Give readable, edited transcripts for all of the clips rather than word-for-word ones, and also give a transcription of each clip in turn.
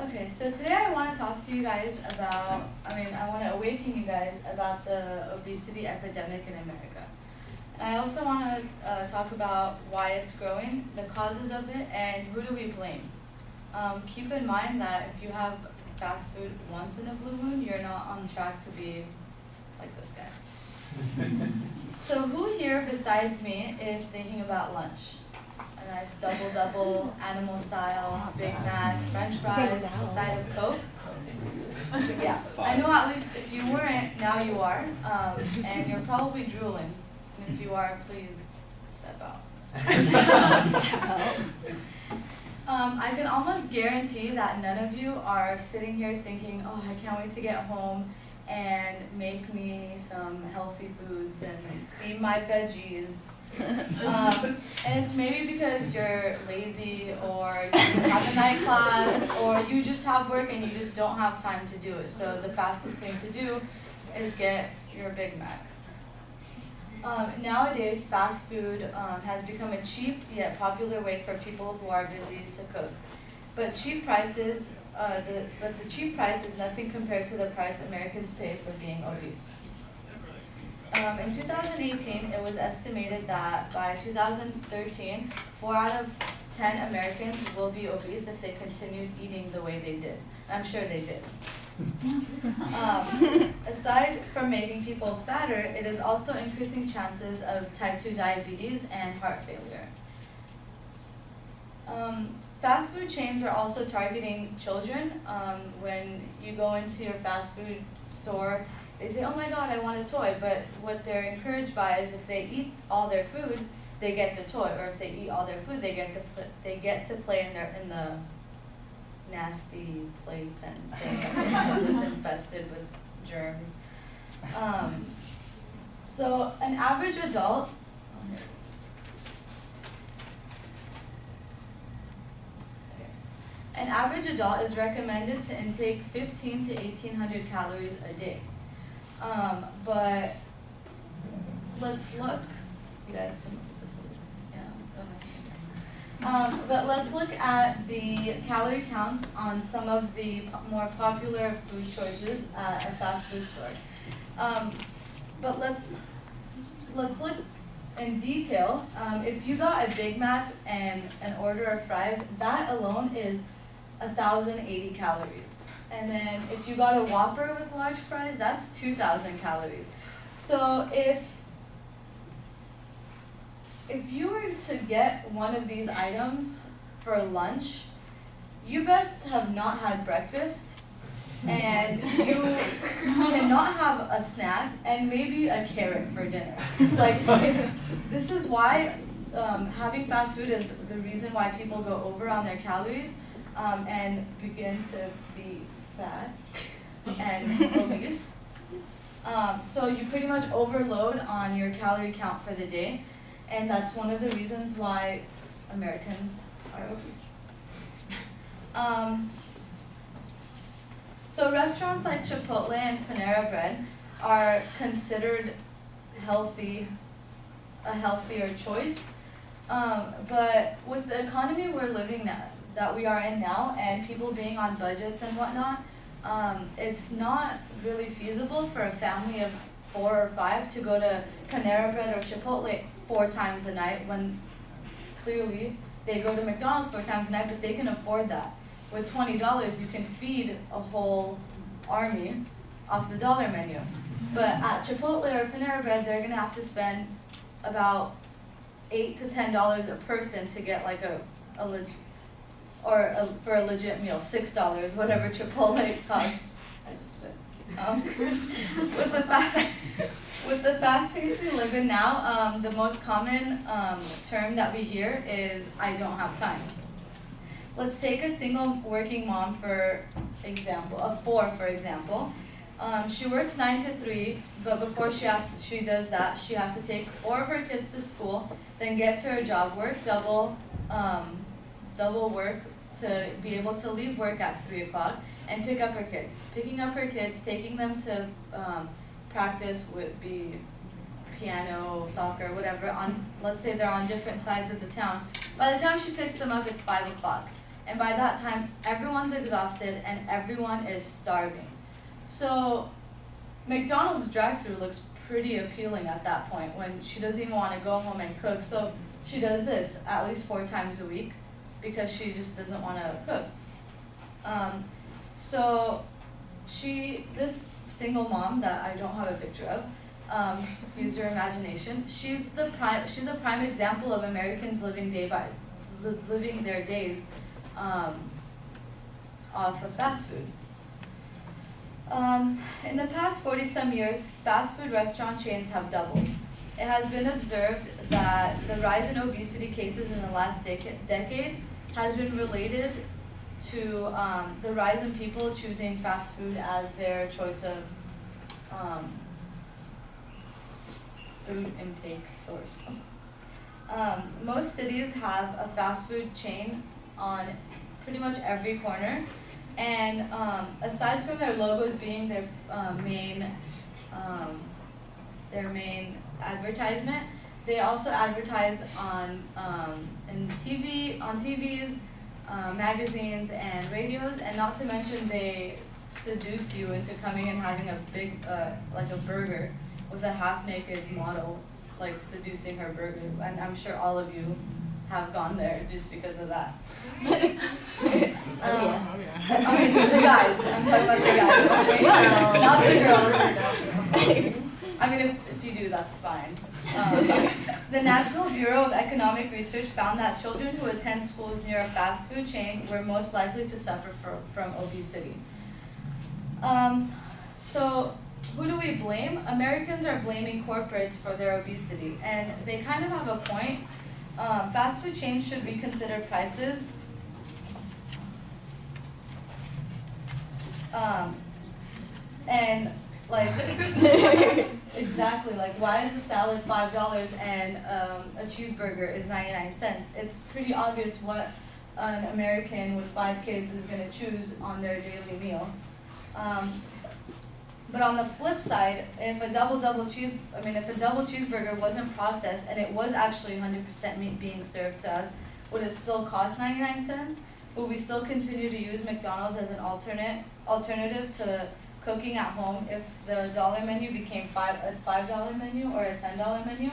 Okay, so today I want to talk to you guys about, I want to awaken you guys about the obesity epidemic in America. And I also want to talk about why it's growing, the causes of it, and who do we blame. Keep in mind that if you have fast food once in a blue moon, you're not on track to be like this guy. So who here besides me is thinking about lunch? A nice double-double, animal style, Big Mac, French fries, a side of Coke. Yeah, I know at least if you weren't, now you are, and you're probably drooling. And if you are, please step out. I can almost guarantee that none of you are sitting here thinking, oh, I can't wait to get home and make me some healthy foods and steam my veggies. And it's maybe because you're lazy, or you have a night class, or you just have work and you just don't have time to do it. So the fastest thing to do is get your Big Mac. Nowadays, fast food has become a cheap yet popular way for people who are busy to cook. But cheap prices, the cheap price is nothing compared to the price Americans pay for being obese. In 2018, it was estimated that by 2013, 4 out of 10 Americans will be obese if they continued eating the way they did. I'm sure they did. Aside from making people fatter, it is also increasing chances of type 2 diabetes and heart failure. Fast food chains are also targeting children. When you go into your fast food store, they say, oh my God, I want a toy, but what they're encouraged by is if they eat all their food, they get the toy, or if they eat all their food, they get to play in the nasty playpen thing that's infested with germs. So an average adult, is recommended to intake 1,500 to 1,800 calories a day. But let's look. You guys can look at this. Yeah, go ahead. But let's look at the calorie counts on some of the more popular food choices at a fast food store. But let's look in detail. If you got a Big Mac and an order of fries, that alone is 1,080 calories. And then if you got a Whopper with large fries, that's 2,000 calories. So if you were to get one of these items for lunch, you best have not had breakfast, and you cannot have a snack, and maybe a carrot for dinner. This is why having fast food is the reason why people go over on their calories and begin to be fat and obese. So you pretty much overload on your calorie count for the day, and that's one of the reasons why Americans are obese. So restaurants like Chipotle and Panera Bread are considered a healthier choice. But with the economy we're living now, that we are in now, and people being on budgets and whatnot, it's not really feasible for a family of 4 or 5 to go to Panera Bread or Chipotle 4 times a night, when clearly they go to McDonald's 4 times a night, but they can afford that. With $20, you can feed a whole army off the dollar menu. But at Chipotle or Panera Bread, they're gonna have to spend about $8 to $10 a person to get like for a legit meal, $6, whatever Chipotle costs. I just spit. With the fast pace we live in now, the most common term that we hear is, I don't have time. Let's take a single working mom for example, of 4 for example. She works 9 to 3, but before she does that, she has to take 4 of her kids to school, then get to her job, work double work to be able to leave work at 3 o'clock and pick up her kids. Picking up her kids, taking them to practice would be piano, soccer, whatever. Let's say they're on different sides of the town. By the time she picks them up, it's 5 o'clock. And by that time, everyone's exhausted and everyone is starving. So McDonald's drive-thru looks pretty appealing at that point when she doesn't even want to go home and cook. So she does this at least 4 times a week because she just doesn't want to cook. So this single mom that I don't have a picture of, just use your imagination. She's a prime example of Americans living their days off of fast food. In the past 40-some years, fast food restaurant chains have doubled. It has been observed that the rise in obesity cases in the last decade has been related to the rise in people choosing fast food as their choice of food intake source. Most cities have a fast food chain on pretty much every corner, and aside from their logos being their main advertisement, they also advertise on TVs, magazines, and radios, and not to mention they seduce you into coming and having a big like a burger with a half-naked model like seducing her burger, and I'm sure all of you have gone there just because of that. I mean, the guys. I'm talking about the guys, okay? Not the girls. I mean, if you do, that's fine. The National Bureau of Economic Research found that children who attend schools near a fast food chain were most likely to suffer from obesity. So who do we blame? Americans are blaming corporates for their obesity, and they kind of have a point. Fast food chains should reconsider prices. And like exactly, like why is a salad $5 and a cheeseburger is 99 cents? It's pretty obvious what an American with 5 kids is going to choose on their daily meal. But on the flip side, if a double cheeseburger wasn't processed and it was actually 100% meat being served to us, would it still cost 99 cents? Would we still continue to use McDonald's as an alternative to cooking at home if the dollar menu became a $5 menu or a $10 menu?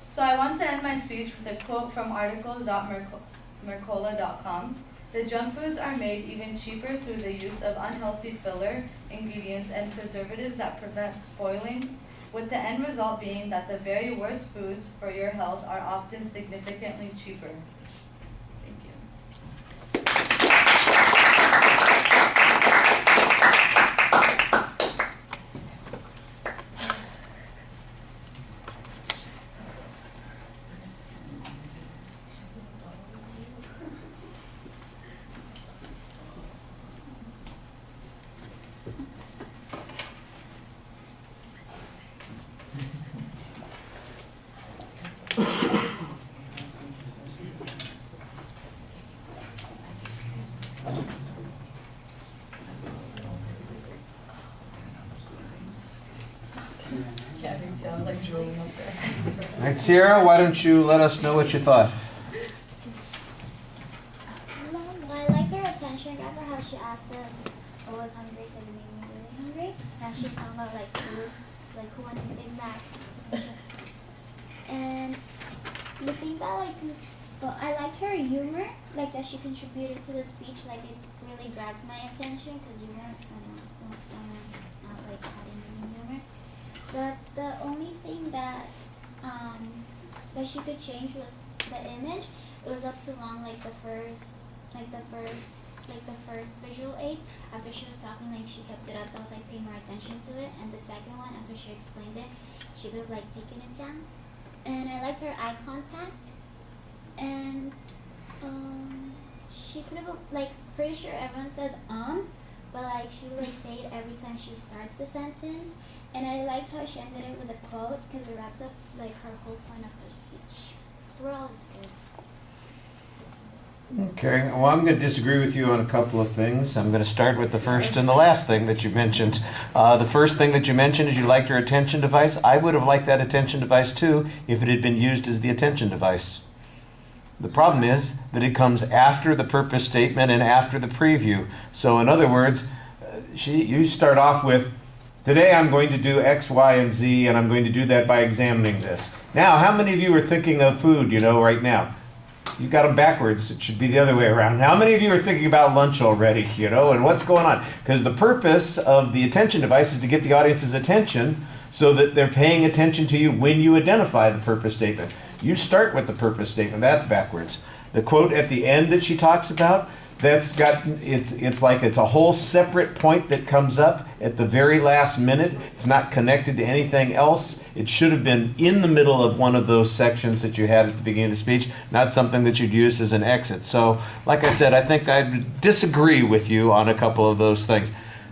So I want to end my speech with a quote from articles.mercola.com. The junk foods are made even cheaper through the use of unhealthy filler, ingredients, and preservatives that prevent spoiling, with the end result being that the very worst foods for your health are often significantly cheaper. Thank you. Yeah, I think so. I was like drooling up there. All right, Sierra, why don't you let us know what you thought? I liked her attention. I remember how she asked us if I was hungry because it made me really hungry. And she was talking about like food, like who wanted a Big Mac. And the thing that I liked her humor, like that she contributed to the speech. Like it really grabbed my attention because you weren't not like having any humor. But the only thing that she could change was the image. It was up too long, like the first visual aid. After she was talking, like she kept it up, so I was like paying more attention to it. And the second one, after she explained it, she could have like taken it down. And I liked her eye contact. And she could have like, pretty sure everyone says but like she would like say it every time she starts the sentence. And I liked how she ended it with a quote because it wraps up like her whole point of her speech. Overall, it's good. Okay, well, I'm going to disagree with you on a couple of things. I'm going to start with the first and the last thing that you mentioned. The first thing that you mentioned is you liked her attention device. I would have liked that attention device too if it had been used as the attention device. The problem is that it comes after the purpose statement and after the preview. So in other words, you start off with, today I'm going to do X, Y, and Z, and I'm going to do that by examining this. Now, how many of you are thinking of food, right now? You got them backwards. It should be the other way around. How many of you are thinking about lunch already, and what's going on? Because the purpose of the attention device is to get the audience's attention so that they're paying attention to you when you identify the purpose statement. You start with the purpose statement. That's backwards. The quote at the end that she talks about, it's a whole separate point that comes up at the very last minute. It's not connected to anything else. It should have been in the middle of one of those sections that you had at the beginning of the speech, not something that you'd use as an exit. So, like I said, I think I disagree with you on a couple of those things.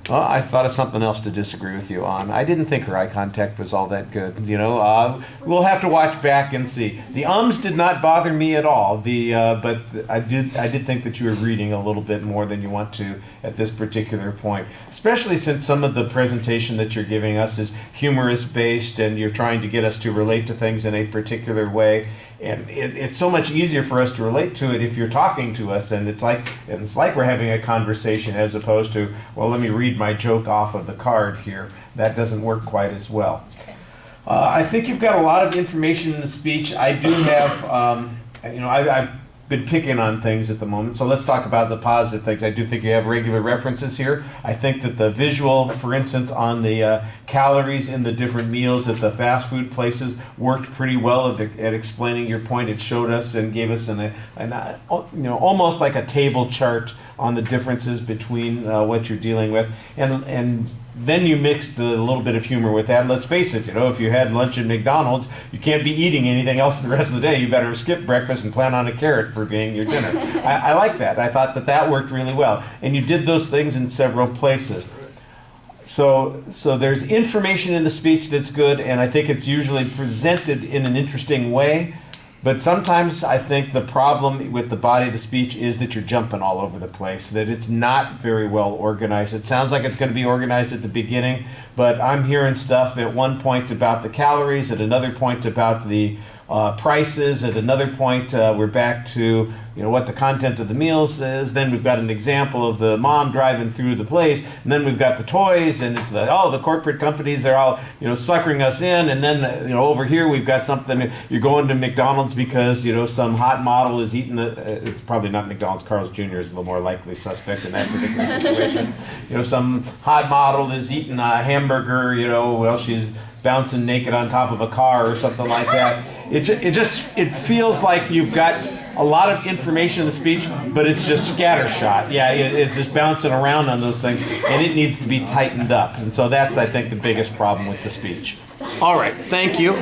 Well, I thought of something else to disagree with you on. I didn't think her eye contact was all that good. We'll have to watch back and see. The ums did not bother me at all. But I did think that you were reading a little bit more than you want to at this particular point, especially since some of the presentation that you're giving us is humorous based, and you're trying to get us to relate to things in a particular way. And it's so much easier for us to relate to it if you're talking to us, and it's like we're having a conversation as opposed to, well, let me read my joke off of the card here. That doesn't work quite as well. I think you've got a lot of information in the speech. I do have, I've been picking on things at the moment, so let's talk about the positive things. I do think you have regular references here. I think that the visual, for instance, on the calories in the different meals at the fast food places worked pretty well at explaining your point. It showed us and gave us almost like a table chart on the differences between what you're dealing with, and then you mixed a little bit of humor with that. Let's face it, if you had lunch at McDonald's, you can't be eating anything else the rest of the day. You better skip breakfast and plan on a carrot for being your dinner. I like that. I thought that worked really well. And you did those things in several places. So there's information in the speech that's good, and I think it's usually presented in an interesting way. But sometimes I think the problem with the body of the speech is that you're jumping all over the place, that it's not very well organized. It sounds like it's going to be organized at the beginning, but I'm hearing stuff at one point about the calories, at another point about the prices, at another point we're back to what the content of the meals is. Then we've got an example of the mom driving through the place, and then we've got the toys, and it's the corporate companies, they're all suckering us in. And then over here we've got something, you're going to McDonald's because some hot model is eating it's probably not McDonald's, Carl's Jr. is the more likely suspect in that particular situation. Some hot model is eating a hamburger, she's bouncing naked on top of a car or something like that. It feels like you've got a lot of information in the speech, but it's just scattershot. Yeah, it's just bouncing around on those things, and it needs to be tightened up. And so that's, I think, the biggest problem with the speech. All right, thank you.